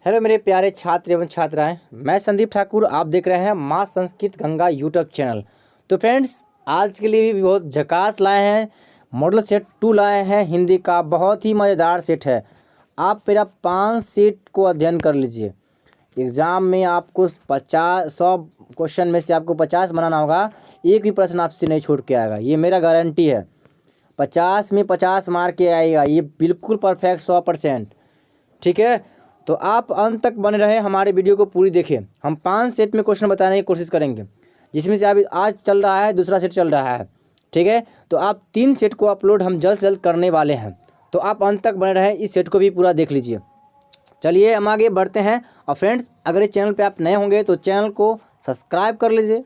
Hello मेरे प्यारे छात्र एवं छात्राएं, मैं संदीप ठाकुर। आप देख रहे हैं माँ संस्कृत गंगा यूट्यूब चैनल। तो फ्रेंड्स, आज के लिए भी बहुत झकास लाए हैं। मॉडल सेट 2 लाए हैं हिंदी का, बहुत ही मज़ेदार सेट है। आप मेरा 5 सेट को अध्ययन कर लीजिए। एग्ज़ाम में आपको 100 क्वेश्चन में से आपको 50 बनाना होगा। एक भी प्रश्न आपसे नहीं छूट के आएगा, ये मेरा गारंटी है। 50 में 50 मार्क के आएगा, ये बिल्कुल परफेक्ट 100%। ठीक है, तो आप अंत तक बने रहे, हमारे वीडियो को पूरी देखें। हम 5 सेट में क्वेश्चन बताने की कोशिश करेंगे, जिसमें से अभी आज चल रहा है, दूसरा सेट चल रहा है। ठीक है, तो आप 3 सेट को अपलोड हम जल्द से जल्द करने वाले हैं, तो आप अंत तक बने रहें, इस सेट को भी पूरा देख लीजिए। चलिए हम आगे बढ़ते हैं। और फ्रेंड्स, अगर इस चैनल पर आप नए होंगे तो चैनल को सब्सक्राइब कर लीजिए,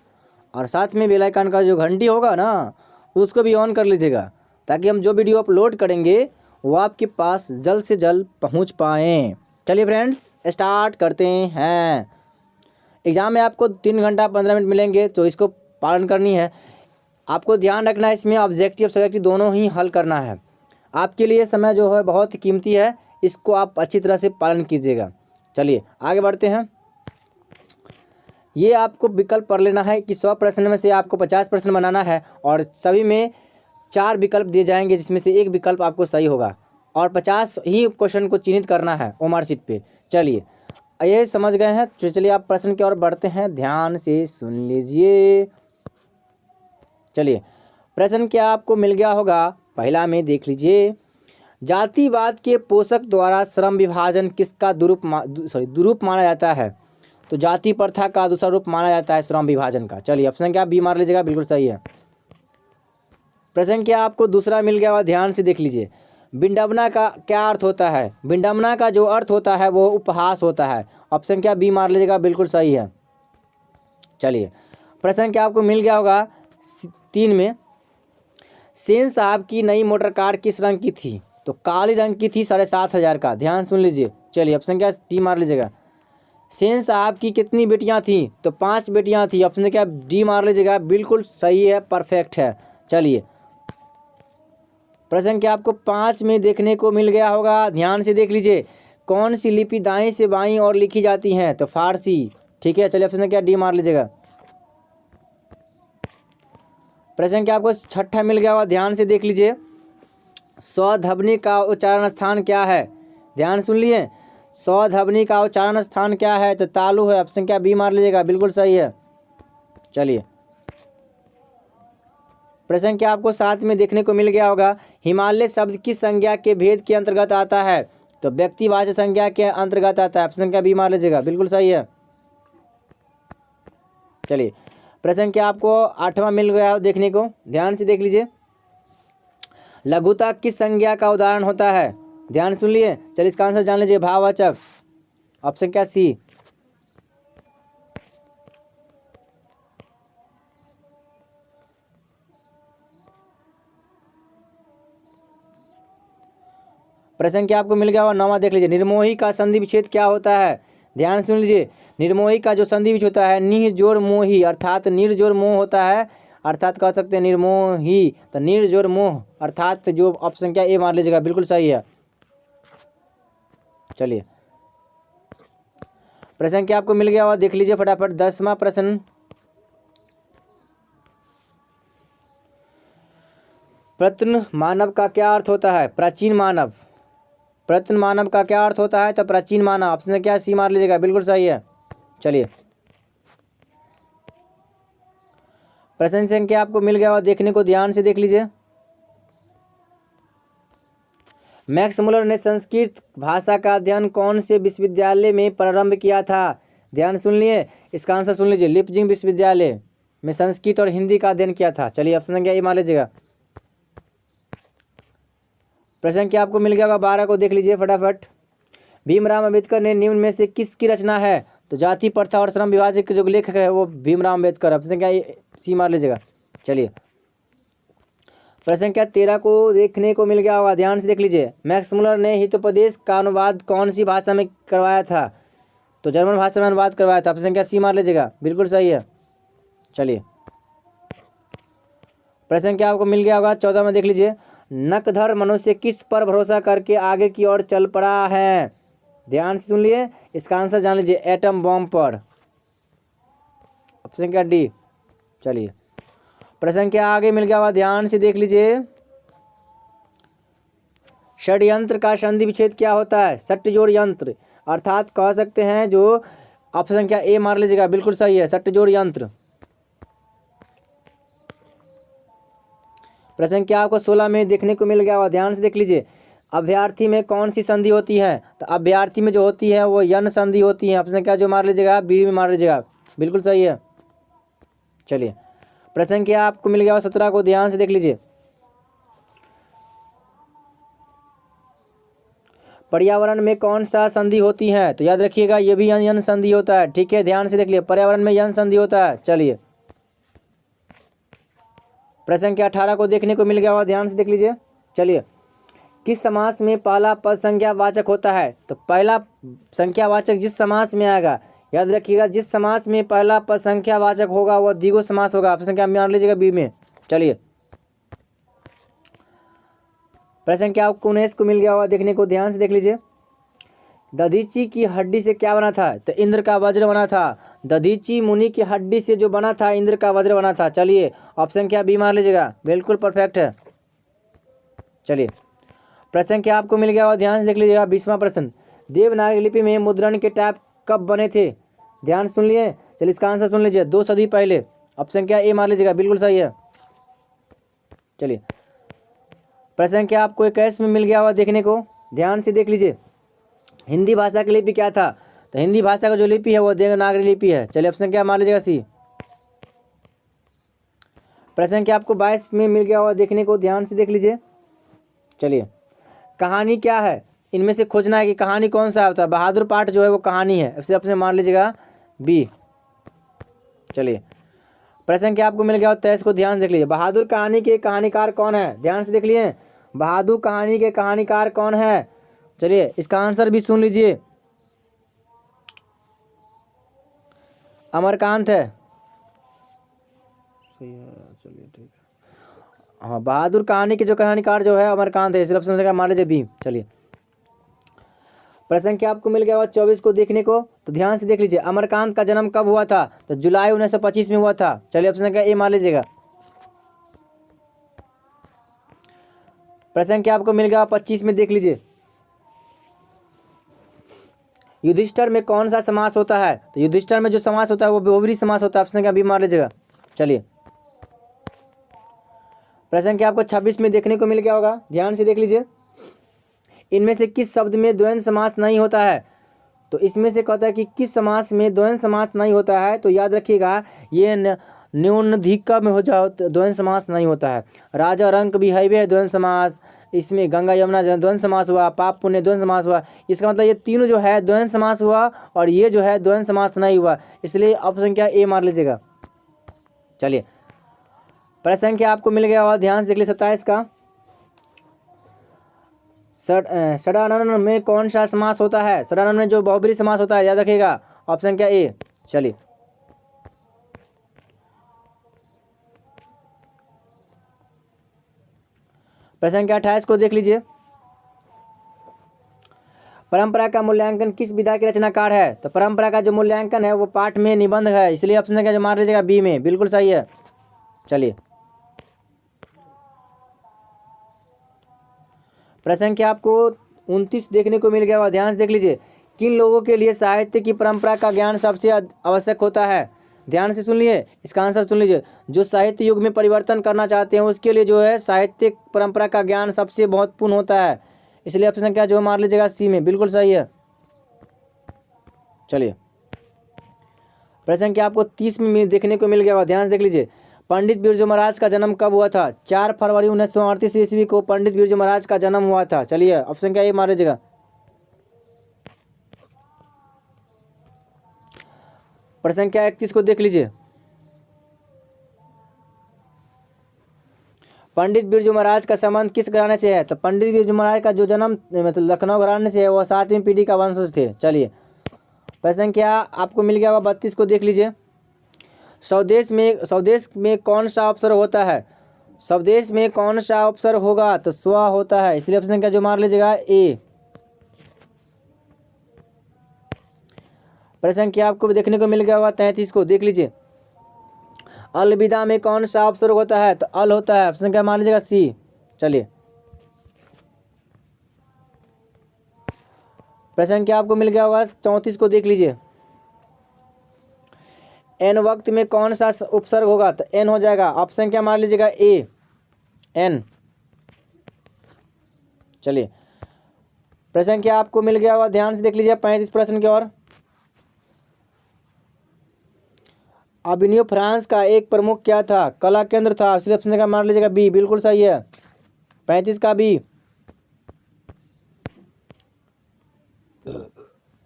और साथ में बेल आइकन का जो घंटी होगा ना, उसको भी ऑन कर लीजिएगा, ताकि हम जो वीडियो अपलोड करेंगे वो आपके पास जल्द से जल्द पहुंच पाएँ। चलिए फ्रेंड्स, स्टार्ट करते हैं। एग्ज़ाम में आपको 3 घंटा 15 मिनट मिलेंगे, तो इसको पालन करनी है। आपको ध्यान रखना है, इसमें ऑब्जेक्टिव सब्जेक्टिव दोनों ही हल करना है। आपके लिए समय जो है बहुत कीमती है, इसको आप अच्छी तरह से पालन कीजिएगा। चलिए आगे बढ़ते हैं। ये आपको विकल्प पढ़ लेना है कि 100 प्रश्न में से आपको 50 प्रश्न बनाना है, और सभी में 4 विकल्प दिए जाएंगे, जिसमें से एक विकल्प आपको सही होगा, और 50 ही क्वेश्चन को चिन्हित करना है ओमर शीट पे। चलिए, ये समझ गए हैं तो चलिए आप प्रश्न की ओर बढ़ते हैं, ध्यान से सुन लीजिए। चलिए, प्रश्न क्या आपको मिल गया होगा, पहला में देख लीजिए। जातिवाद के पोषक द्वारा श्रम विभाजन किसका दुरूप माना जाता है? तो जाति प्रथा का दूसरा रूप माना जाता है श्रम विभाजन का। चलिए ऑप्शन क्या बी मार लीजिएगा, बिल्कुल सही है। प्रश्न क्या आपको दूसरा मिल गया हुआ, ध्यान से देख लीजिए। विडंबना का क्या अर्थ होता है? विडंबना का जो अर्थ होता है वो उपहास होता है। ऑप्शन क्या बी मार लीजिएगा, बिल्कुल सही है। चलिए, प्रश्न क्या आपको मिल गया होगा 3 में। सेन साहब की नई मोटर कार किस रंग की थी? तो काली रंग की थी, 7,500 का। ध्यान सुन लीजिए। चलिए ऑप्शन क्या डी मार लीजिएगा। सेन साहब की कितनी बेटियां थीं? तो 5 बेटियां थी। ऑप्शन क्या डी मार लीजिएगा, बिल्कुल सही है, परफेक्ट है। चलिए, प्रश्न क्या आपको 5 में देखने को मिल गया होगा, ध्यान से देख लीजिए। कौन सी लिपि दाएं से बाईं ओर लिखी जाती है? तो फारसी। ठीक है, चलिए ऑप्शन क्या डी मार लीजिएगा। प्रश्न क्या आपको 6ठा मिल गया होगा, ध्यान से देख लीजिए। स्वध्वनि का उच्चारण स्थान क्या है? ध्यान सुन लिए, स्वध्वनि का उच्चारण स्थान क्या है? तो तालु है। ऑप्शन क्या बी मार लीजिएगा, बिल्कुल सही है। चलिए, प्रश्न क्या आपको 7 में देखने को मिल गया होगा, हिमालय शब्द किस संज्ञा के भेद के अंतर्गत आता है? तो व्यक्तिवाचक संज्ञा के अंतर्गत आता है। ऑप्शन क्या बी मार लीजिएगा, बिल्कुल सही है। चलिए, प्रश्न क्या आपको 8वां मिल गया हो देखने को, ध्यान से देख लीजिए। लघुता किस संज्ञा का उदाहरण होता है? ध्यान सुन लिए। चलिए इसका आंसर जान लीजिए, भाववाचक। ऑप्शन क्या सी। प्रश्न क्या आपको मिल गया होगा 9वां देख लीजिए। निर्मोही का संधि विच्छेद क्या होता है? ध्यान सुन लीजिए। निर्मोही का जो संधि विच्छेद होता है, निह जोड़ मोही, अर्थात निर्जोड़ मोह होता है, अर्थात कह सकते हैं निर्मोही, तो निर्जोड़ मोह, अर्थात जो ऑप्शन क्या ए मार लीजिएगा, बिल्कुल सही है। चलिए, प्रश्न क्या आपको मिल गया होगा देख लीजिए फटाफट। 10वां प्रश्न, प्रत्न मानव का क्या अर्थ होता है? प्राचीन मानव। प्रत्न मानव का क्या अर्थ होता है? तो प्राचीन मानव। ऑप्शन क्या सी मार लीजिएगा, बिल्कुल सही है। चलिए, प्रश्न संख्या आपको मिल गया होगा देखने को, ध्यान से देख लीजिए। मैक्स मुलर ने संस्कृत भाषा का अध्ययन कौन से विश्वविद्यालय में प्रारंभ किया था? ध्यान सुन लिए, इसका आंसर सुन लीजिए। लिपजिंग विश्वविद्यालय में संस्कृत और हिंदी का अध्ययन किया था। चलिए ऑप्शन क्या ये मान लीजिएगा। प्रश्न क्या आपको मिल गया होगा 12 को देख लीजिए फटाफट। भीमराव अम्बेडकर ने निम्न में से किसकी रचना है? तो जाति प्रथा और श्रम विभाजन के जो लेखक है वो भीमराव अम्बेडकर। ऑप्शन क्या सी मार लीजिएगा। चलिए, प्रश्न क्या 13 को देखने को मिल गया होगा, ध्यान से देख लीजिए। मैक्स मुलर ने हितोपदेश का अनुवाद कौन सी भाषा में करवाया था? तो जर्मन भाषा में अनुवाद करवाया था। ऑप्शन क्या सी मार लीजिएगा, बिल्कुल सही है। चलिए, प्रश्न क्या आपको मिल गया होगा 14 में देख लीजिए। नकधर मनुष्य किस पर भरोसा करके आगे की ओर चल पड़ा है? ध्यान से सुन लिए, इसका आंसर जान लीजिए, एटम बॉम्ब पर। ऑप्शन क्या, डी। चलिए प्रश्न क्या आगे मिल गया हुआ, ध्यान से देख लीजिए। षड्यंत्र का संधि विच्छेद क्या होता है? सट्टजोड़ यंत्र, अर्थात कह सकते हैं जो, ऑप्शन क्या ए मार लीजिएगा, बिल्कुल सही है, सट्टजोड़ यंत्र। प्रश्न क्या आपको 16 में देखने को मिल गया हुआ, ध्यान से देख लीजिए। अभ्यर्थी में कौन सी संधि होती है? तो अभ्यर्थी में जो होती है वो यन संधि होती है। ऑप्शन क्या जो मार लीजिएगा, बी में मार लीजिएगा, बिल्कुल सही है। चलिए प्रश्न क्या आपको मिल गया हुआ 17 को, ध्यान से देख लीजिए। पर्यावरण में कौन सा संधि होती है? तो याद रखिएगा ये भी यन संधि होता है, ठीक है, ध्यान से देख लिए, पर्यावरण में यन संधि होता है। चलिए प्रश्न क्या 18 को देखने को मिल गया हुआ, ध्यान से देख लीजिए। चलिए किस समास में पहला पद संज्ञावाचक होता है? तो पहला संख्यावाचक जिस समास में आएगा, याद रखिएगा, जिस समास में पहला पद संख्यावाचक होगा वह द्विगु समास होगा। ऑप्शन क्या मान लीजिएगा, बी में। चलिए प्रश्न क्या आपको 19 को मिल गया हुआ देखने को, ध्यान से देख लीजिए। दधीची की हड्डी से क्या बना था? तो इंद्र का वज्र बना था। दधीची मुनि की हड्डी से जो बना था, इंद्र का वज्र बना था। चलिए ऑप्शन क्या बी मान लीजिएगा, बिल्कुल परफेक्ट है। चलिए प्रश्न क्या आपको मिल गया हुआ, ध्यान से देख लीजिएगा। 20वां प्रश्न, देवनागरी लिपि में मुद्रण के टाइप कब बने थे? ध्यान सुन लिए। चलिए इसका आंसर सुन लीजिए, 2 सदी पहले। ऑप्शन क्या ए मान लीजिएगा, बिल्कुल सही है। चलिए प्रश्न क्या आपको 21 में मिल गया हुआ देखने को, ध्यान से देख लीजिए। हिंदी भाषा की लिपि क्या था? तो हिंदी भाषा का जो लिपि है वो देवनागरी लिपि है। चलिए ऑप्शन क्या मान लीजिएगा, सी। प्रश्न क्या आपको 22 में मिल गया हुआ देखने को, ध्यान से देख लीजिए। चलिए कहानी क्या है? इनमें से खोजना है कि कहानी कौन सा होता है। बहादुर पाठ जो है वो कहानी है, इससे ऑप्शन मान लीजिएगा, बी। चलिए प्रश्न क्या आपको मिल गया 23 को, ध्यान से देख लीजिए। बहादुर कहानी के कहानीकार कौन है? ध्यान से देख लिए, बहादुर कहानी के कहानीकार कौन है? चलिए इसका आंसर भी सुन लीजिए, अमरकांत है। सही है, चलिए ठीक है। हाँ, बहादुर कहानी के जो कहानीकार जो है अमरकांत है, इसलिए ऑप्शन का मान लीजिए, बी। चलिए प्रश्न क्या आपको मिल गया 24 को देखने को, तो ध्यान से देख लीजिए। अमरकांत का जन्म कब हुआ था? तो जुलाई 1925 में हुआ था। चलिए ऑप्शन का ए मान लीजिएगा। प्रश्न क्या आपको मिल गया 25 में देख लीजिए। युधिष्ठिर में कौन सा समास होता है? तो युधिष्ठिर में जो समास होता है वो बहुब्रीहि समास होता है। ऑप्शन का बी मान लीजिएगा। चलिए प्रश्न क्या आपको 26 में देखने को मिल गया होगा, ध्यान से देख लीजिए। इनमें से किस शब्द में द्वंद्व समास नहीं होता है? तो इसमें से कहता है कि किस समास में द्वंद्व समास नहीं होता है। तो याद रखिएगा ये न्यूनाधिक में हो जाओ तो द्वंद्व समास नहीं होता है। राजा रंक भी है द्वंद्व समास, इसमें गंगा यमुना द्वंद्व समास हुआ, पाप पुण्य द्वंद्व समास हुआ। इसका मतलब ये तीनों जो है द्वंद्व समास हुआ और ये जो है द्वंद्व समास नहीं हुआ, इसलिए ऑप्शन क्या ए मार लीजिएगा। चलिए प्रश्न क्या आपको मिल गया हुआ, ध्यान से देख लीजिए 27 का। षडानन में कौन सा समास होता है? षडानन में जो बहुब्रीहि समास होता है, याद रखिएगा, ऑप्शन क्या ए। चलिए प्रश्न क्या 28 को देख लीजिए। परंपरा का मूल्यांकन किस विधा के रचनाकार है? तो परंपरा का जो मूल्यांकन है वो पाठ में निबंध है, इसलिए ऑप्शन क्या जो मान लीजिएगा, बी में, बिल्कुल सही है। चलिए प्रश्न क्या आपको 29 देखने को मिल गया हुआ, ध्यान से देख लीजिए। किन लोगों के लिए साहित्य की परंपरा का ज्ञान सबसे आवश्यक होता है? ध्यान से सुन लीजिए, इसका आंसर सुन लीजिए। जो साहित्य युग में परिवर्तन करना चाहते हैं उसके लिए जो है साहित्यिक परंपरा का ज्ञान सबसे महत्वपूर्ण होता है, इसलिए ऑप्शन क्या जो मार लीजिएगा, सी में, बिल्कुल सही है। चलिए प्रश्न क्या आपको 30 में देखने को मिल गया हुआ, ध्यान से देख लीजिए। पंडित बिरजू महाराज का जन्म कब हुआ था? 4 फरवरी 1938 ईस्वी को पंडित बिरजू महाराज का जन्म हुआ था। चलिए ऑप्शन क्या ये मार लीजिएगा। प्रश्न क्या 31 को देख लीजिए। पंडित बिरजू महाराज का संबंध किस घराने से है? तो पंडित बिरजू महाराज का जो जन्म मतलब लखनऊ घराने से है, वो 7वीं पीढ़ी का वंशज थे। चलिए प्रश्न क्या आपको मिल गया हुआ 32 को देख लीजिए। स्वदेश में कौन सा अवसर होता है? स्वदेश में कौन सा अवसर होगा? तो स्व होता है, इसलिए ऑप्शन क्या जो मार लीजिएगा, ए। प्रश्न क्या आपको देखने को मिल गया होगा 33 को, देख लीजिए। अलविदा में कौन सा उपसर्ग होता है? तो अल होता है। ऑप्शन क्या मान लीजिएगा? सी। चलिए, प्रश्न क्या आपको मिल गया होगा 34 को, देख लीजिए। एन वक्त में कौन सा उपसर्ग होगा? तो एन हो जाएगा। ऑप्शन क्या मान लीजिएगा? ए, एन। चलिए, प्रश्न क्या आपको मिल गया होगा, ध्यान से देख लीजिए 35 प्रश्न की ओर। अभिनव फ्रांस का एक प्रमुख क्या था? कला केंद्र था। इसलिए ऑप्शन का मान लीजिएगा बी, बिल्कुल सही है। 35 का बी।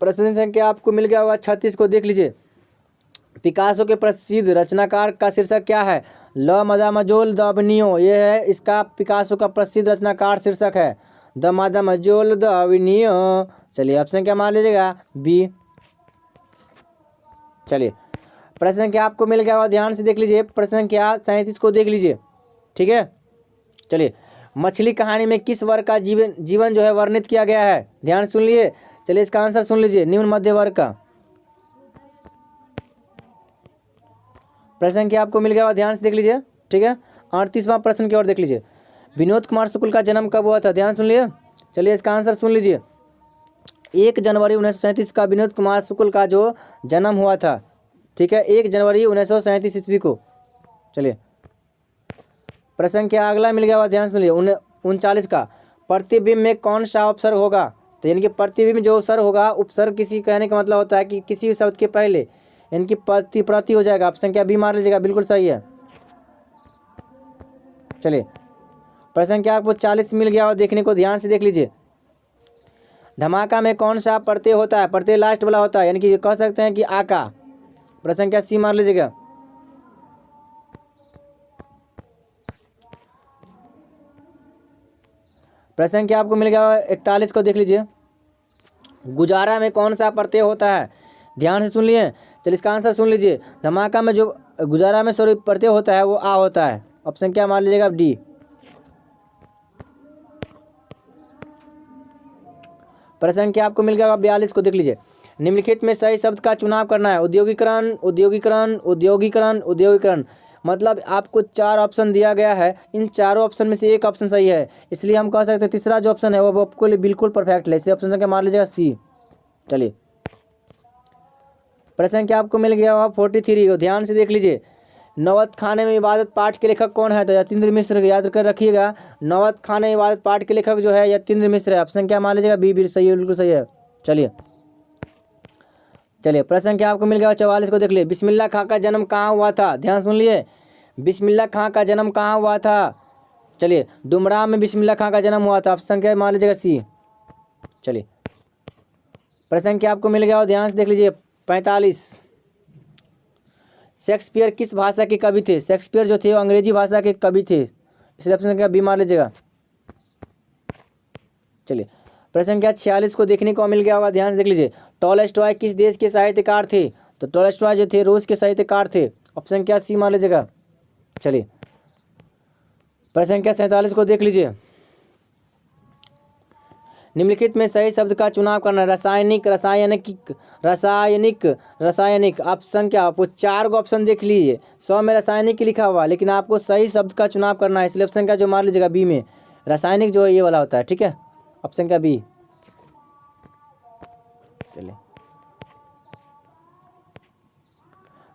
प्रश्न संख्या आपको मिल गया होगा 36 को, देख लीजिए। पिकासो के प्रसिद्ध रचनाकार का शीर्षक क्या है? ल मादामजोल द अभिनयो, ये है इसका पिकासो का प्रसिद्ध रचनाकार शीर्षक है, द मादामजोल द अभिनयो। चलिए, ऑप्शन क्या मान लीजिएगा? बी। चलिए, प्रश्न क्या आपको मिल गया होगा, ध्यान से देख लीजिए। प्रश्न क्या 37 को, देख लीजिए। ठीक है, चलिए। मछली कहानी में किस वर्ग का जीवन जो है वर्णित किया गया है? ध्यान सुन लिए। चलिए, इसका आंसर सुन लीजिए, निम्न मध्य वर्ग का। प्रश्न क्या आपको मिल गया होगा, ध्यान से देख लीजिए। ठीक है, 38वां प्रश्न की ओर देख लीजिए। विनोद कुमार शुक्ल का जन्म कब हुआ था? ध्यान सुन लिए। चलिए, इसका आंसर सुन लीजिए। 1 जनवरी 1937 का विनोद कुमार शुक्ल का जो जन्म हुआ था। ठीक है, 1 जनवरी 1937 ईस्वी को। चलिए, प्रश्न क्या अगला मिल गया हुआ, ध्यान सुन लीजिए। 39 का, प्रतिबिंब में कौन सा उपसर्ग होगा? तो यानी कि प्रतिबिंब जो उपसर्ग होगा, उपसर्ग किसी कहने का मतलब होता है कि किसी शब्द के पहले इनकी प्रति हो जाएगा। ऑप्शन क्या बी मार लीजिएगा, बिल्कुल सही है। चलिए, प्रश्न क्या आपको 40 मिल गया और देखने को, ध्यान से देख लीजिए। धमाका में कौन सा प्रत्यय होता है? प्रत्यय लास्ट वाला होता है, यानी कि कह सकते हैं कि आका। प्रश्न क्या सी मार लीजिएगा। प्रश्न क्या आपको मिल गया 41 को, देख लीजिए। गुजारा में कौन सा प्रत्यय होता है? ध्यान से सुन लिए। चलिए, इसका आंसर सुन लीजिए। धमाका में जो गुजारा में सॉरी प्रत्यय होता है वो आ होता है। ऑप्शन क्या मान लीजिएगा? डी। प्रश्न क्या आपको मिल गया 42 को, देख लीजिए। निम्नलिखित में सही शब्द का चुनाव करना है। उद्योगीकरण, उद्योगीकरण, उद्योगीकरण, उद्योगीकरण। मतलब आपको 4 ऑप्शन दिया गया है, इन चारों ऑप्शन में से एक ऑप्शन सही है, इसलिए हम कह सकते हैं तीसरा जो ऑप्शन है वो आपको लिए बिल्कुल परफेक्ट है। इसलिए ऑप्शन क्या मान लीजिएगा? सी। चलिए, प्रश्न क्या आपको मिल गया होगा 43 को, ध्यान से देख लीजिए। नवत खाने में इबादत पाठ के लेखक कौन है? तो यतीन्द्र मिश्र, याद कर रखिएगा। नवत खाने में इबादत पाठ के लेखक जो है यतीन्द्र मिश्र है। ऑप्शन क्या मान लीजिएगा? बी, सही है, बिल्कुल सही है। चलिए, चलिए, प्रश्न क्या आपको मिल गया 44 को, देख लिए। बिस्मिल्लाह खां का जन्म कहाँ हुआ था? ध्यान सुन लिए। बिस्मिल्लाह खां का जन्म कहाँ हुआ था? चलिए, डुमराव में बिस्मिल्लाह खां का जन्म हुआ था। ऑप्शन क्या मान लीजिएगा? सी। चलिए, प्रश्न क्या आपको मिल गया और ध्यान से देख लीजिए 45। शेक्सपियर किस भाषा के कवि थे? शेक्सपियर जो थे वो अंग्रेजी भाषा के कवि थे, इसलिए ऑप्शन क्या बी मान लीजिएगा। चलिए, प्रश्न क्या 46 को देखने को मिल गया होगा, ध्यान से देख लीजिए। टॉलस्टॉय किस देश के साहित्यकार थे? तो टॉलस्टॉय जो थे रूस के साहित्यकार थे। ऑप्शन क्या सी मान लीजिएगा। चलिए, प्रश्न क्या 47 को देख लीजिए। निम्नलिखित में सही शब्द का चुनाव करना है। रासायनिक, रासायनिक, रासायनिक, रासायनिक। ऑप्शन क्या, आपको 4 को ऑप्शन देख लीजिए। 100 में रासायनिक लिखा हुआ, लेकिन आपको सही शब्द का चुनाव करना है, इसलिए ऑप्शन क्या जो मान लीजिएगा बी में रासायनिक जो है ये वाला होता है। ठीक है, ऑप्शन क्या बी। चलिए,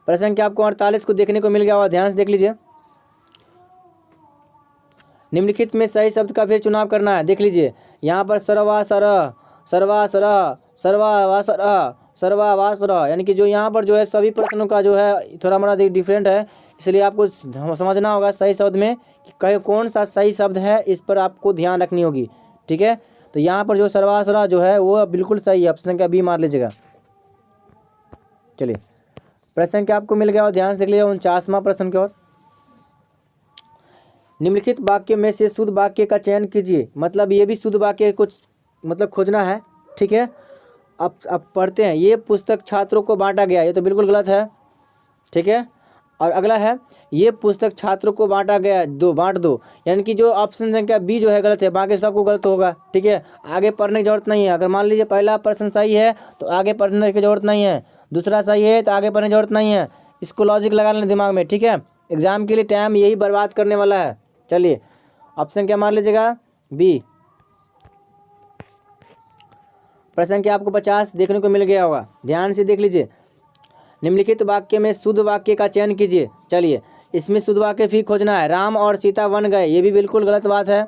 प्रश्न क्या आपको 48 को देखने को मिल गया होगा, ध्यान से देख लीजिए। निम्नलिखित में सही शब्द का फिर चुनाव करना है, देख लीजिए। यहाँ पर सर्वासरह, सर्वासरह, सर्वावासरह, सर्वावासरह, यानी कि जो यहाँ पर जो है सभी प्रश्नों का जो है थोड़ा मोड़ा डिफरेंट है, इसलिए आपको समझना होगा सही शब्द में कि कौन सा सही शब्द है, इस पर आपको ध्यान रखनी होगी। ठीक है, तो यहाँ पर जो सर्वासरह जो है वो बिल्कुल सही है। ऑप्शन का बी मार लीजिएगा। चलिए, प्रश्न क्या आपको मिल गया और ध्यान से देख लीजिए 49वां प्रश्न की ओर। निम्नलिखित वाक्य में से शुद्ध वाक्य का चयन कीजिए। मतलब ये भी शुद्ध वाक्य कुछ मतलब खोजना है। ठीक है, अब पढ़ते हैं। ये पुस्तक छात्रों को बांटा गया, ये तो बिल्कुल गलत है। ठीक है, और अगला है ये पुस्तक छात्रों को बांट दो, यानी कि जो ऑप्शन संख्या बी जो है गलत है, बाकी सबको गलत होगा। ठीक है, आगे पढ़ने की जरूरत नहीं है। अगर मान लीजिए पहला प्रश्न सही है तो आगे पढ़ने की जरूरत नहीं है, दूसरा सही है तो आगे पढ़ने की जरूरत नहीं है। इसको लॉजिक लगा लेना दिमाग में। ठीक है, एग्जाम के लिए टाइम यही बर्बाद करने वाला है। चलिए ऑप्शन क्या मान लीजिएगा, बी। प्रश्न क्या आपको 50 देखने को मिल गया होगा, ध्यान से देख लीजिए। निम्नलिखित वाक्य में शुद्ध वाक्य का चयन कीजिए। चलिए इसमें शुद्ध वाक्य भी खोजना है। राम और सीता वन गए, ये भी बिल्कुल गलत बात है।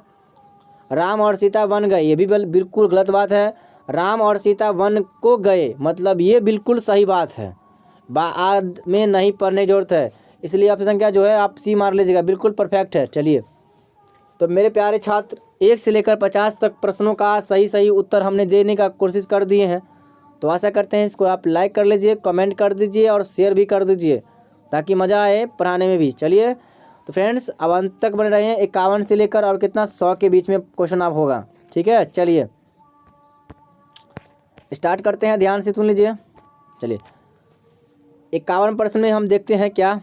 राम और सीता वन गए, ये भी बिल्कुल गलत बात है। राम और सीता वन को गए, मतलब ये बिल्कुल सही बात है। बाद में नहीं पढ़ने की जरूरत है, इसलिए ऑप्शन क्या जो है आप सी मार लीजिएगा, बिल्कुल परफेक्ट है। चलिए तो मेरे प्यारे छात्र 1 से लेकर 50 तक प्रश्नों का सही उत्तर हमने देने का कोशिश कर दिए हैं। तो आशा करते हैं इसको आप लाइक कर लीजिए, कमेंट कर दीजिए और शेयर भी कर दीजिए ताकि मज़ा आए पढ़ाने में भी। चलिए तो फ्रेंड्स अब अंत तक बने रहिए। 51 से लेकर और कितना 100 के बीच में क्वेश्चन आप होगा। ठीक है, चलिए स्टार्ट करते हैं, ध्यान से सुन लीजिए। चलिए 51 प्रश्न में हम देखते हैं क्या,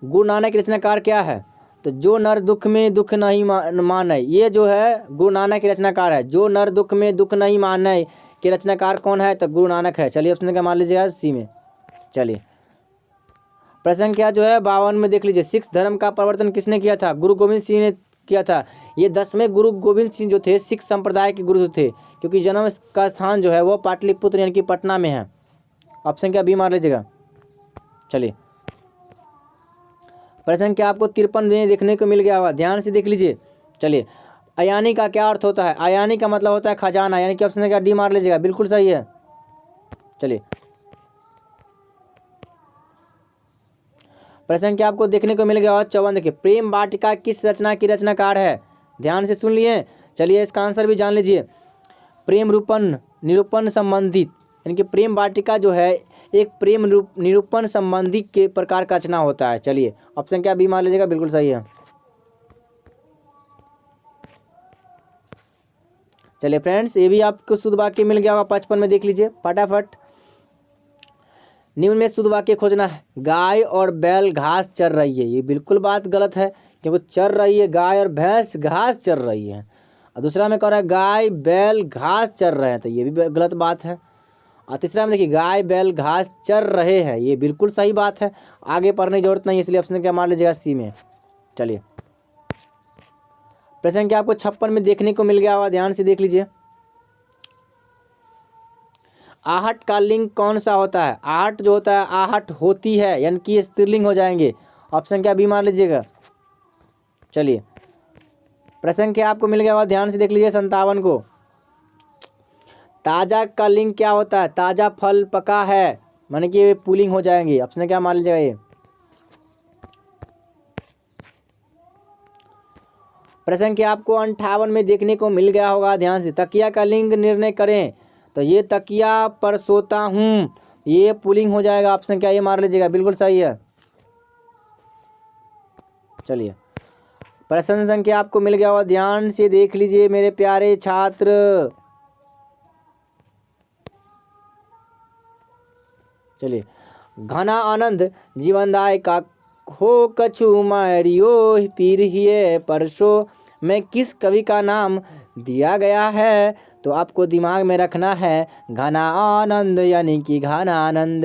गुरु नानक की रचनाकार क्या है। तो जो नर दुख में दुख नहीं माने, ये जो है गुरु नानक की रचनाकार है। जो नर दुख में दुख नहीं माने के रचनाकार कौन है, तो गुरु नानक है। चलिए ऑप्शन क्या मान लीजिएगा, सी में। चलिए प्रश्न क्या जो है 52 में देख लीजिए, सिख धर्म का प्रवर्तन किसने किया था, गुरु गोविंद सिंह ने किया था। ये 10वें गुरु गोविंद सिंह जो थे सिख संप्रदाय के गुरु थे, क्योंकि जन्म का स्थान जो है वो पाटलिपुत्र यानी कि पटना में है। ऑप्शन क्या बी मार लीजिएगा। चलिए प्रश्न क्या आपको 53 देखने को मिल गया होगा, ध्यान से देख लीजिए। चलिए अयानी का क्या अर्थ होता है, अयानी का मतलब होता है खजाना, यानी कि ऑप्शन क्या डी मार लीजिएगा, बिल्कुल सही है। चलिए प्रश्न क्या आपको देखने को मिल गया होगा 54, देखिए प्रेम वाटिका किस रचना की रचनाकार है, ध्यान से सुन लिए। चलिए इसका आंसर भी जान लीजिए, प्रेम निरूपण संबंधित, यानी कि प्रेम वाटिका जो है एक प्रेम निरूपण संबंधी के प्रकार का रचना होता है। चलिए ऑप्शन क्या बी मान लीजिएगा, बिल्कुल सही है। चलिए फ्रेंड्स ये भी आपको शुद्ध वाक्य मिल गया होगा 55 में, देख लीजिए फटाफट। निम्न में शुद्ध वाक्य खोजना है, गाय और बैल घास चर रही है, ये बिल्कुल बात गलत है, क्योंकि चर रही है गाय और भैंस घास चर रही है। और दूसरा में कह रहा है गाय बैल घास चर रहे हैं, तो ये भी गलत बात है। और तीसरा में देखिए गाय बैल घास चर रहे हैं, ये बिल्कुल सही बात है। आगे पढ़ने की जरूरत नहीं, इसलिए ऑप्शन क्या मान लीजिएगा, सी में। चलिए प्रश्न क्या आपको 56 में देखने को मिल गया होगा, ध्यान से देख लीजिए। आहट का लिंग कौन सा होता है, आहट जो होता है आहट होती है, यानी कि स्त्रीलिंग हो जाएंगे। ऑप्शन क्या बी मान लीजिएगा। चलिए प्रश्न क्या आपको मिल गया होगा, ध्यान से देख लीजिए 57 को। ताजा का लिंग क्या होता है, ताजा फल पका है, माने कि पुलिंग हो जाएंगे। ऑप्शन क्या मान लीजिएगा, ये। प्रश्न क्या आपको 58 में देखने को मिल गया होगा, ध्यान से, तकिया का लिंग निर्णय करें, तो ये तकिया पर सोता हूँ, ये पुलिंग हो जाएगा। ऑप्शन क्या ये मार लीजिएगा, बिल्कुल सही है। चलिए प्रश्न संख्या आपको मिल गया होगा, ध्यान से देख लीजिए मेरे प्यारे छात्र। चलिए घना आनंद जीवनदाय का हो कछु मारियो पीर हिये परसो में किस कवि का नाम दिया गया है, तो आपको दिमाग में रखना है घना आनंद, यानी कि घना आनंद।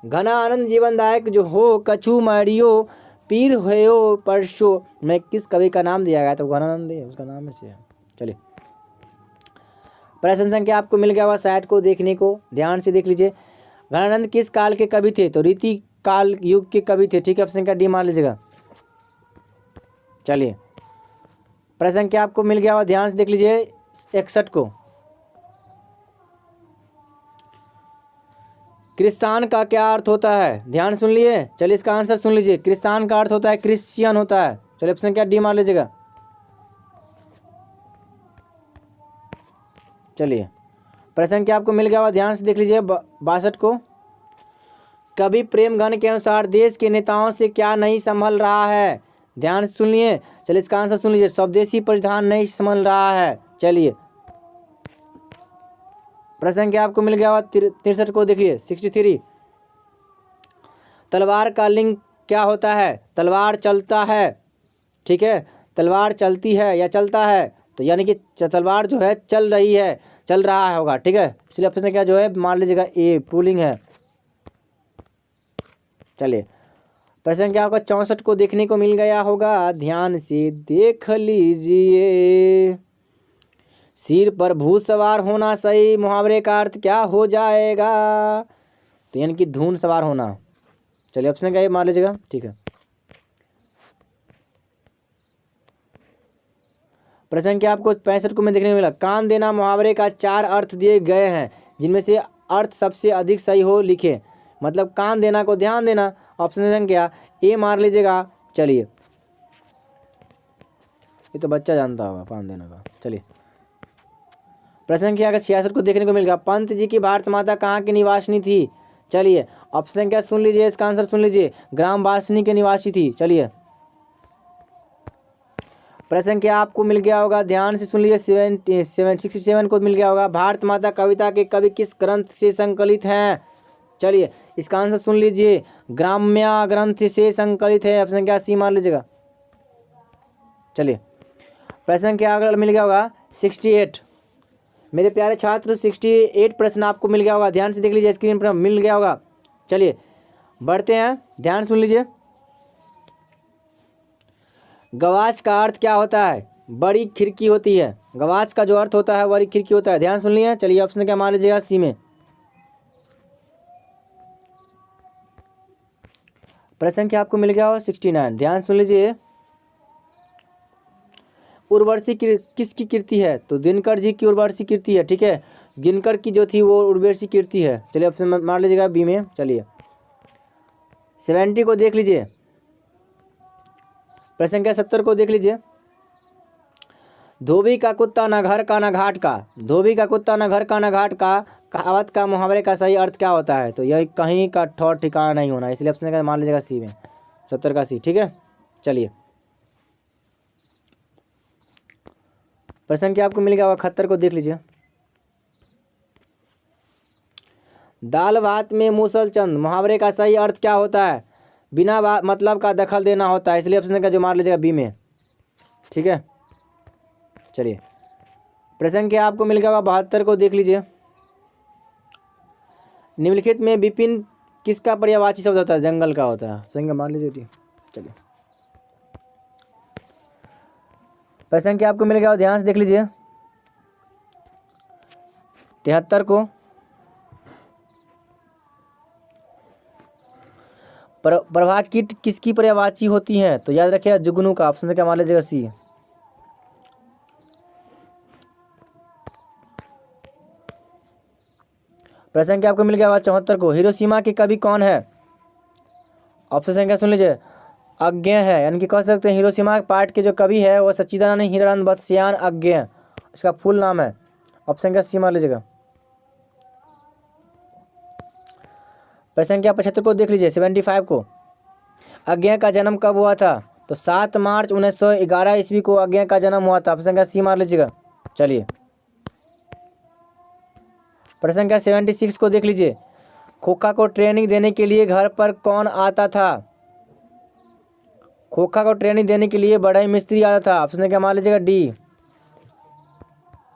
घना आनंद जीवनदायक जो हो कछु मारियो पीर हो परसो में किस कवि का नाम दिया गया, तो घना आनंद है उसका नाम से है। चलिए प्रश्न संख्या आपको मिल गया हुआ, साइड को देखने को ध्यान से देख लीजिए। घनानंद किस काल के कवि थे, तो रीति काल युग के कवि थे। ठीक है, ऑप्शन का डी मान लीजिएगा। चलिए प्रश्न क्या आपको मिल गया हुआ, ध्यान से देख लीजिए 61 को। क्रिस्तान का क्या अर्थ होता है, ध्यान सुन लिए। चलिए इसका आंसर सुन लीजिए, क्रिस्तान का अर्थ होता है क्रिश्चियन होता है। चलिए ऑप्शन क्या डी मान लीजिएगा। चलिए प्रश्न क्या आपको मिल गया हुआ, ध्यान से देख लीजिए 62 को। कवि प्रेमगन के अनुसार देश के नेताओं से क्या नहीं संभल रहा है, ध्यान से सुनिए। चलिए इसका आंसर सुन लीजिए, स्वदेशी परिधान नहीं संभल रहा है। चलिए प्रश्न क्या आपको मिल गया हुआ 63 को देखिए 63। तलवार का लिंग क्या होता है? तलवार चलता है, ठीक है, तलवार चलती है या चलता है, तो यानी कि तलवार जो है चल रही है, चल रहा है होगा, ठीक है, इसलिए ऑप्शन क्या जो है मान लीजिएगा ए पुल्लिंग है। चलिए प्रश्न क्या होगा? 64 को देखने को मिल गया होगा, ध्यान से देख लीजिए। सिर पर भूत सवार होना सही मुहावरे का अर्थ क्या हो जाएगा? तो यानी कि धून सवार होना। चलिए ऑप्शन क्या मान लीजिएगा, ठीक है। प्रश्न क्या आपको 65 को में देखने को मिला, कान देना मुहावरे का 4 अर्थ दिए गए हैं, जिनमें से अर्थ सबसे अधिक सही हो लिखे। मतलब कान देना को ध्यान देना, ऑप्शन क्या ए मार लीजिएगा। चलिए ये तो बच्चा जानता होगा कान देना का। चलिए प्रश्न क्या 66 को देखने को मिलेगा, पंत जी की भारत माता कहाँ की निवासिनी थी? चलिए ऑप्शन क्या सुन लीजिए, इसका आंसर सुन लीजिए, ग्राम वासिनी के निवासी थी। चलिए प्रश्न क्या आपको मिल गया होगा, ध्यान से सुन लीजिए, 67 को मिल गया होगा, भारत माता कविता के कवि किस ग्रंथ से संकलित हैं? चलिए इसका आंसर सुन लीजिए, ग्राम्या ग्रंथ से संकलित है। ऑप्शन क्या सी मान लीजिएगा। चलिए प्रश्न क्या अगर मिल गया होगा 68, मेरे प्यारे छात्र 68 प्रश्न आपको मिल गया होगा, ध्यान से देख लीजिए, स्क्रीन पर मिल गया होगा। चलिए बढ़ते हैं, ध्यान सुन लीजिए। गवाच का अर्थ क्या होता है? बड़ी खिड़की होती है। गवाच का जो अर्थ होता है बड़ी खिड़की होता है, ध्यान सुन लिया। चलिए ऑप्शन क्या मान लीजिएगा, सी में। प्रश्न क्या आपको मिल गया हो 69, ध्यान सुन लीजिए। उर्वशी किसकी कीर्ति है? तो दिनकर जी की उर्वशी कीर्ति है, ठीक है, दिनकर की जो थी वो उर्वशी कीर्ति है। चलिए ऑप्शन मान लीजिएगा बी में। चलिए 70 को देख लीजिए, प्रश्न क्या 70 को देख लीजिए, धोबी का कुत्ता न घर का न घाट का, धोबी का कुत्ता न घर का न घाट का कहावत का मुहावरे का सही अर्थ क्या होता है? तो यह कहीं का ठौर ठिकाना नहीं होना, इसलिए ऑप्शन का मान लीजिएगा सी में, 70 का सी, ठीक है। चलिए प्रश्न क्या आपको मिल गया होगा 71 को देख लीजिए, दाल भात में मूसलचंद मुहावरे का सही अर्थ क्या होता है? बिना मतलब का दखल देना होता है, इसलिए ऑप्शन का जो मान लीजिएगा बी में, ठीक है। चलिए प्रश्न क्या आपको मिल गया होगा 72 को देख लीजिए, निम्नलिखित में विपिन किसका पर्यायवाची शब्द होता है? जंगल का होता है, संज्ञा मान लीजिए। चलिए प्रश्न क्या आपको मिल गया, ध्यान से देख लीजिए 73 को, प्रभा कीट किसकी पर्यायवाची होती है? तो याद रखिएगा जुगनू का, ऑप्शन क्या मान लीजिएगा सी। प्रश्न क्या आपको मिल गया 74 को, हिरोशिमा के कवि कौन है? ऑप्शन संख्या सुन लीजिए, अज्ञेय है, यानी कि कह सकते हैं हिरोशिमा पार्ट के जो कवि है वो सच्चिदानंद हीरानंद बत्स्यायन अज्ञेय, इसका फुल नाम है। ऑप्शन क्या सी मान लीजिएगा। प्रश्न क्या 75 को देख लीजिए, 75 को, अज्ञेय का जन्म कब हुआ था? तो 7 मार्च 1911 ईस्वी को अज्ञेय का जन्म हुआ था। ऑप्शन क्या सी मान लीजिएगा। चलिए प्रश्न क्या 76 को देख लीजिए, खोखा को ट्रेनिंग देने के लिए घर पर कौन आता था? खोखा को ट्रेनिंग देने के लिए बढ़ई मिस्त्री आता था। ऑप्शन क्या मान लीजिएगा डी।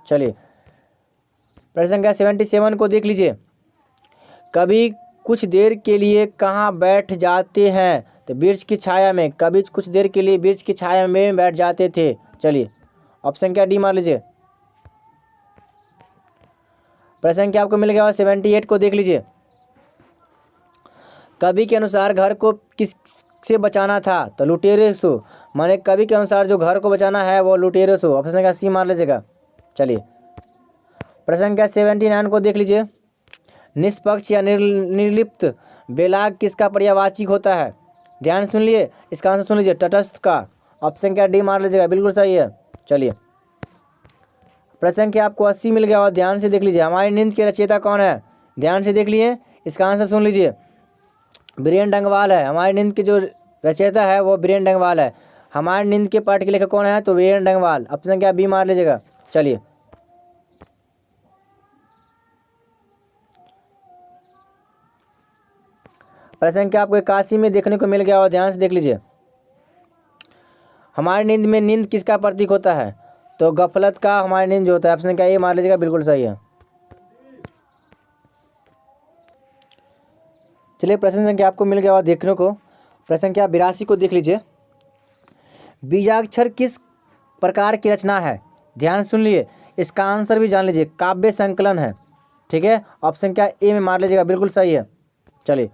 चलिए प्रश्न क्या 77 को देख लीजिए, कभी कुछ देर के लिए कहाँ बैठ जाते हैं? तो वृक्ष की छाया में, कभी कुछ देर के लिए वृक्ष की छाया में बैठ जाते थे। चलिए ऑप्शन क्या डी मान लीजिए। प्रश्न क्या आपको मिल गया 78 को देख लीजिए, कवि के अनुसार घर को किस से बचाना था? तो लुटेरे से, माने कवि के अनुसार जो घर को बचाना है वो लुटेरे से। ऑप्शन का सी मान लीजिएगा। चलिए प्रश्न क्या 79 को देख लीजिए, निष्पक्ष या निर्लिप्त बेलाग किसका पर्यायवाची होता है? ध्यान सुन लिए, इसका आंसर सुन लीजिए, तटस्थ का। ऑप्शन क्या डी मान लीजिएगा, बिल्कुल सही है। चलिए प्रश्न क्या आपको 80 मिल गया और ध्यान से देख लीजिए, हमारी नींद के रचयिता कौन है? ध्यान से देख लिए, इसका आंसर सुन लीजिए, बीरेन डंगवाल है। हमारी नींद के जो रचयिता है वो बीरेन डंगवाल है। हमारी नींद के पाठ के लेखक कौन है? तो बीरेन डंगवाल। ऑप्शन क्या बी मार लीजिएगा। चलिए प्रश्न संख्या आपको 81 में देखने को मिल गया और ध्यान से देख लीजिए। हमारी नींद में नींद किसका प्रतीक होता है? तो गफलत का हमारी नींद जो होता है। ऑप्शन क्या ये मार लीजिएगा, बिल्कुल सही है। चलिए प्रश्न संख्या आपको मिल गया और देखने को प्रश्न संख्या 82 को देख लीजिए। बीजाक्षर किस प्रकार की रचना है? ध्यान सुन लिए, इसका आंसर भी जान लीजिए। काव्य संकलन है, ठीक है। ऑप्शन क्या ए में मार लीजिएगा, बिल्कुल सही है। चलिए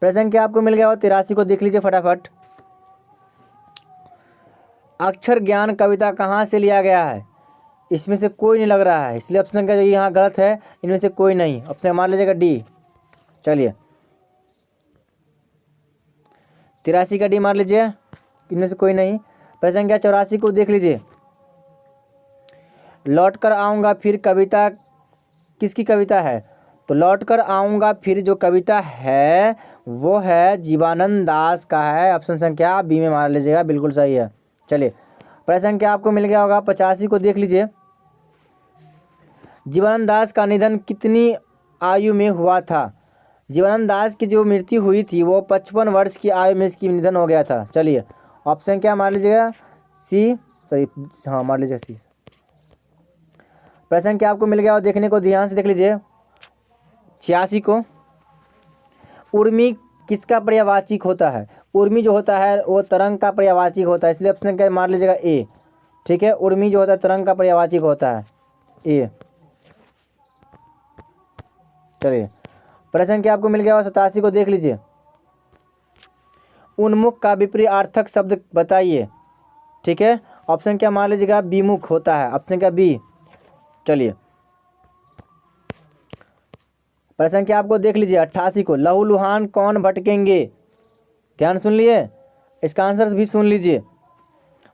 प्रश्न क्या आपको मिल गया और 83 को देख लीजिए फटाफट। अक्षर ज्ञान कविता कहाँ से लिया गया है? इसमें से कोई नहीं लग रहा है, इसलिए ऑप्शन का यहाँ गलत है, इनमें से कोई नहीं। ऑप्शन मार लीजिएगा डी। चलिए 83 का डी मार लीजिए, इनमें से कोई नहीं। प्रश्न क्या 84 को देख लीजिए। लौट कर आऊँगा फिर कविता किसकी कविता है? तो लौट कर आऊँगा फिर जो कविता है वो है जीवानंद दास का है। ऑप्शन संख्या बी में मार लीजिएगा, बिल्कुल सही है। चलिए प्रश्न क्या आपको मिल गया होगा 85 को देख लीजिए। जीवानंद दास का निधन कितनी आयु में हुआ था? जीवानंद दास की जो मृत्यु हुई थी वो 55 वर्ष की आयु में इसकी निधन हो गया था। चलिए ऑप्शन क्या मार लीजिएगा, सी, सॉरी हाँ मार लीजिए सी। प्रश्न क्या आपको मिल गया और देखने को ध्यान से देख लीजिए 86 को। उर्मी किसका पर्यायवाची होता है? उर्मी जो होता है वो तरंग का पर्यायवाची होता है, इसलिए ऑप्शन क्या मार लीजिएगा ए, ठीक है। उर्मी जो होता है तरंग का पर्यायवाची होता है, ए। चलिए प्रश्न क्या आपको मिल गया और 87 को देख लीजिए। उन्मुख का विपरीतार्थक शब्द बताइए, ठीक है। ऑप्शन क्या मान लीजिएगा, विमुख होता है। ऑप्शन क्या बी। चलिए प्रश्न क्या आपको देख लीजिए 88 को। लहूलुहान कौन भटकेंगे? ध्यान सुन लिए, इसका आंसर भी सुन लीजिए।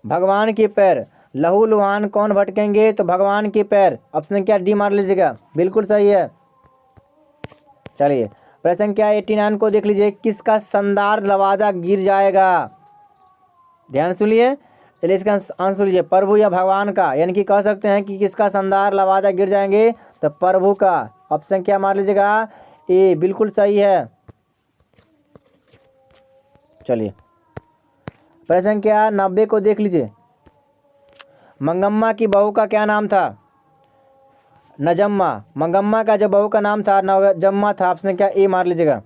भगवान के पैर। लहूलुहान कौन भटकेंगे? तो भगवान के पैर। ऑप्शन क्या डी मार लीजिएगा, बिल्कुल सही है। चलिए प्रश्न क्या 89 को देख लीजिए। किसका संदार लवादा गिर जाएगा? ध्यान सुनिए, चलिए इसका आंसर लीजिए। प्रभु या भगवान का, यानी कि कह सकते हैं कि किसका संदार लवादा गिर जाएंगे? तो प्रभु का। ऑप्शन क्या मार लीजिएगा, ए, बिल्कुल सही है। चलिए प्रश्न क्या 90 को देख लीजिए। मंगम्मा की बहू का क्या नाम था? नजम्मा। मंगम्मा का जो बहू का नाम था नजम्मा था। ऑप्शन क्या ए मार लीजिएगा।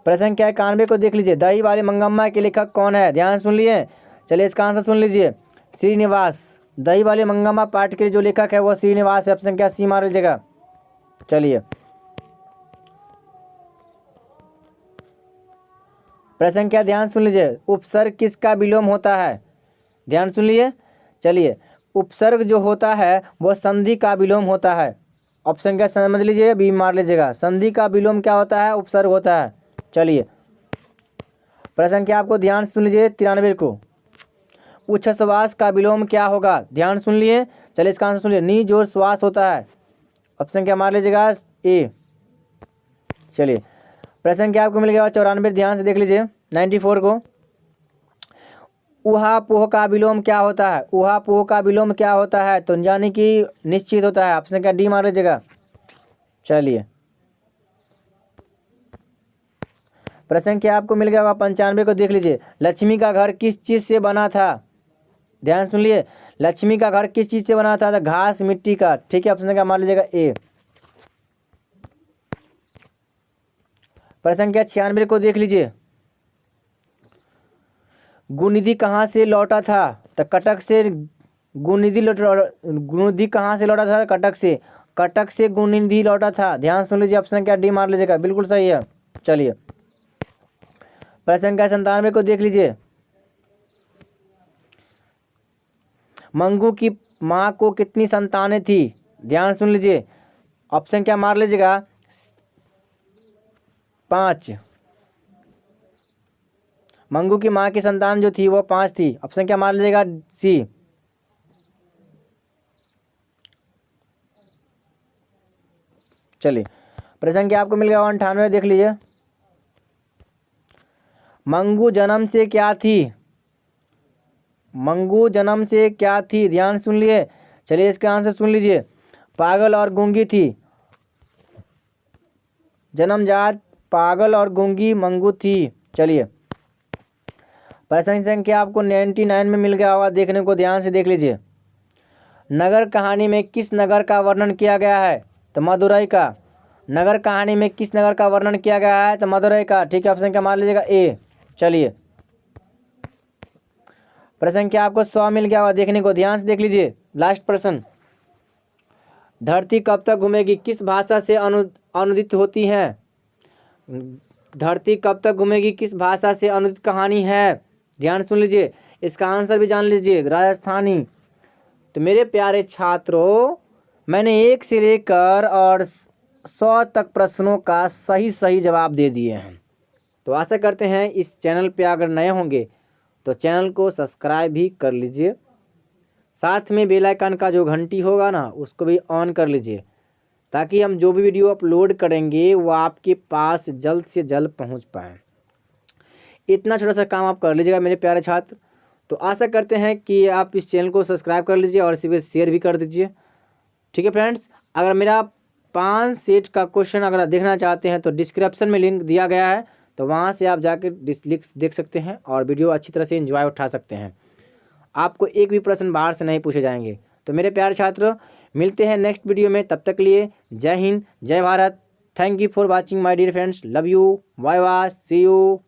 प्रश्न क्या 91 को देख लीजिए। दही वाली मंगम्मा के लेखक कौन है? ध्यान सुन लिए, चलिए इसका आंसर सुन लीजिए, श्रीनिवास। दही वाली मंगम्मा पाठ के जो लेखक है वो श्रीनिवास है। ऑप्शन क्या सी मार लीजिएगा। चलिए प्रश्न क्या ध्यान सुन लीजिए। उपसर्ग किसका विलोम होता है? ध्यान सुन लिए, चलिए उपसर्ग जो होता है वो संधि का विलोम होता है। ऑप्शन क्या समझ लीजिए, बी मार लीजिएगा। संधि का विलोम क्या होता है? उपसर्ग होता है। चलिए प्रश्न क्या आपको ध्यान सुन लीजिए 93 को। उच्छ्वास का विलोम क्या होगा? ध्यान सुन लिए, चलिए इसका आंसर सुनिए। नी जोर श्वास होता है। ऑप्शन क्या मार लीजिएगा, ए। चलिए प्रश्न क्या आपको मिल गया 94, ध्यान से देख लीजिए 94 को। ऊहापोह का विलोम क्या होता है? ऊहापोह का विलोम क्या होता है? तो यानी कि निश्चित होता है। ऑप्शन क्या डी मार लीजिएगा। चलिए प्रश्न क्या आपको मिल गया होगा 95 को देख लीजिए। लक्ष्मी का घर किस चीज से बना था? ध्यान सुन लिए, लक्ष्मी का घर किस चीज से बना था? तो घास मिट्टी का, ठीक है। ऑप्शन क्या मान लीजिएगा, ए। प्रश्न क्या 96 को देख लीजिए। गुणनिधि कहाँ से लौटा था? तो कटक से। गुणनिधि कहाँ से लौटा था? कटक से। कटक से गुणनिधि लौटा था। ध्यान सुन लीजिए, ऑप्शन क्या डी मार लीजिएगा, बिल्कुल सही है। चलिए प्रश्न क्या 97 को देख लीजिए। मंगू की माँ को कितनी संतानें थी? ध्यान सुन लीजिए, ऑप्शन क्या मार लीजिएगा, 5। मंगू की माँ की संतान जो थी वो 5 थी। ऑप्शन क्या मार लीजिएगा, सी। चलिए प्रश्न क्या आपको मिल गया 98, देख लीजिए। मंगू जन्म से क्या थी? मंगू जन्म से क्या थी? ध्यान सुन लिए, चलिए इसका आंसर सुन लीजिए। पागल और गूंगी थी। जन्मजात पागल और गूंगी मंगू थी। चलिए, प्रश्न संख्या आपको 99 में मिल गया होगा, देखने को ध्यान से देख लीजिए। नगर कहानी में किस नगर का वर्णन किया गया है? तो मदुरई का। नगर कहानी में किस नगर का वर्णन किया गया है? तो मदुरई का। ठीक है, ऑप्शन क्या मान लीजिएगा? ए। चलिए, प्रश्न क्या आपको 100 मिल गया होगा, देखने को ध्यान से देख लीजिए। लास्ट प्रश्न, धरती कब तक घूमेगी किस भाषा से अनुदित होती है? धरती कब तक घूमेगी किस भाषा से अनुदित कहानी है? ध्यान सुन लीजिए, इसका आंसर भी जान लीजिए, राजस्थानी। तो मेरे प्यारे छात्रों, मैंने 1 से लेकर और 100 तक प्रश्नों का सही जवाब दे दिए हैं। तो आशा करते हैं इस चैनल पे अगर नए होंगे तो चैनल को सब्सक्राइब भी कर लीजिए, साथ में बेल आइकन का जो घंटी होगा ना उसको भी ऑन कर लीजिए, ताकि हम जो भी वीडियो अपलोड करेंगे वो आपके पास जल्द से जल्द पहुंच पाए। इतना छोटा सा काम आप कर लीजिएगा मेरे प्यारे छात्र। तो आशा करते हैं कि आप इस चैनल को सब्सक्राइब कर लीजिए और इसी पे शेयर भी कर दीजिए। ठीक है फ्रेंड्स, अगर मेरा 5 सेट का क्वेश्चन अगर देखना चाहते हैं तो डिस्क्रिप्शन में लिंक दिया गया है, तो वहाँ से आप जाकर देख सकते हैं और वीडियो अच्छी तरह से एंजॉय उठा सकते हैं। आपको एक भी प्रश्न बाहर से नहीं पूछे जाएंगे। तो मेरे प्यारे छात्र, मिलते हैं नेक्स्ट वीडियो में, तब तक के लिए जय हिंद, जय Bharat. Thank you for watching my dear friends, love you, bye bye, see you.